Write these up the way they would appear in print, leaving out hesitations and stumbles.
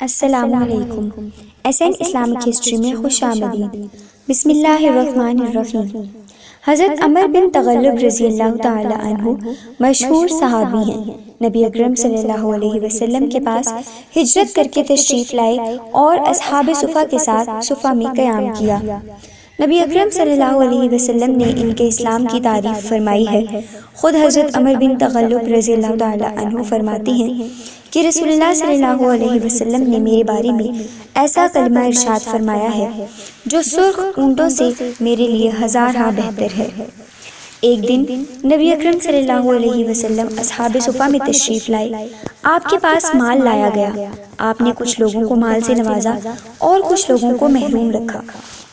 السلام علیکم۔ SN Islamic history میں خوش آمدید۔ بسم اللہ الرحمن الرحیم۔ حضرت عمر بن تغلب رضی اللہ تعالی عنہ مشہور صحابی ہیں۔ نبی اکرم صلی اللہ علیہ وسلم کے پاس ہجرت کر کے تشریف لائے اور اصحاب صفہ کے ساتھ صفہ میں قیام کیا۔ نبی اکرم صلی اللہ علیہ وسلم نے ان کے اسلام کی تعریف فرمائی ہے۔ خود حضرت عمر بن تغلب رضی اللہ تعالی عنہ فرماتے ہیں کہ رسول اللہ صلی اللہ علیہ وسلم نے میرے بارے میں ایسا کلمہ ارشاد فرمایا ہے جو سرخ اونٹوں سے میرے لیے ہزار ہاں بہتر ہے۔ ایک دن نبی اکرم صلی اللہ علیہ وسلم اصحاب صفہ میں تشریف لائے۔ آپ کے پاس مال لایا گیا۔ آپ نے کچھ لوگوں کو مال سے نوازا اور کچھ لوگوں کو محروم رکھا۔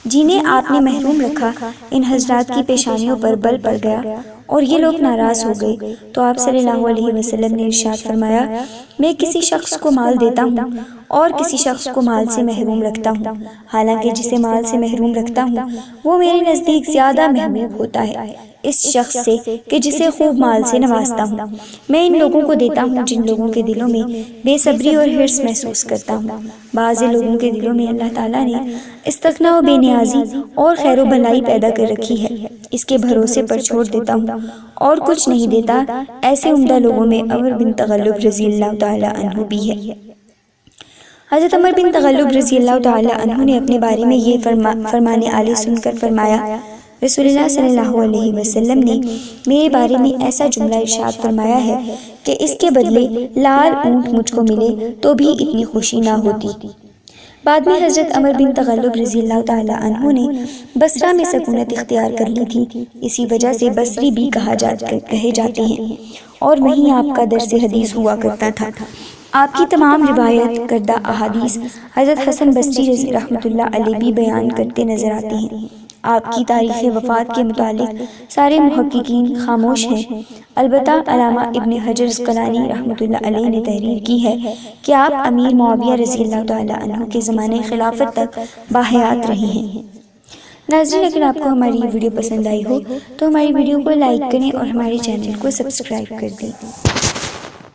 جنہیں آپ نے محروم رکھا ان حضرات کی پیشانیوں پر بل پڑ گیا اور یہ لوگ ناراض ہو گئے، تو آپ صلی اللہ علیہ وسلم نے ارشاد فرمایا، میں کسی شخص کو مال دیتا ہوں اور کسی شخص کو مال سے محروم رکھتا ہوں، حالانکہ جسے مال سے محروم رکھتا ہوں وہ میرے نزدیک زیادہ محبوب ہوتا ہے اس شخص سے کہ جسے خوب مال سے نوازتا ہوں۔ میں ان لوگوں کو دیتا ہوں جن لوگوں کے دلوں میں بے صبری اور حرص محسوس کرتا ہوں۔ بعض لوگوں کے دلوں میں اللہ تعالیٰ نے استغنا و بے نیازی اور خیر و بھلائی پیدا کر رکھی ہے، اس کے بھروسے پر چھوڑ دیتا ہوں اور کچھ نہیں دیتا۔ ایسے عمدہ لوگوں میں عمر بن تغلب رضی اللہ تعالی عنہ بھی ہے۔ حضرت عمر بن تغلب رضی اللہ تعالی عنہ نے اپنے بارے میں یہ فرمانے آلے سن کر فرمایا، رسول اللہ صلی اللہ علیہ وسلم نے میرے بارے میں ایسا جملہ ارشاد فرمایا ہے کہ اس کے بدلے لال اونٹ مجھ کو ملے تو بھی اتنی خوشی نہ ہوتی۔ بعد میں حضرت عمر بن تغلب رضی اللہ تعالی عنہ نے بصرہ میں سکونت اختیار کر لی تھی، اسی وجہ سے بصری بھی کہے جاتے ہیں، اور وہیں آپ کا درس حدیث ہوا کرتا تھا۔ آپ کی تمام روایت کردہ احادیث حضرت حسن بصری رحمۃ اللہ علیہ بھی بیان کرتے نظر آتے ہیں۔ آپ کی تاریخ وفات کے متعلق سارے محققین خاموش ہیں، البتہ علامہ ابن حجر عسقلانی رحمۃ اللہ علیہ نے تحریر کی ہے کہ آپ امیر معاویہ رضی اللہ تعالی عنہ کے زمانے خلافت تک باحیات رہے ہیں۔ ناظرین، اگر آپ کو ہماری یہ ویڈیو پسند آئی ہو تو ہماری ویڈیو کو لائک کریں اور ہمارے چینل کو سبسکرائب کر دیں۔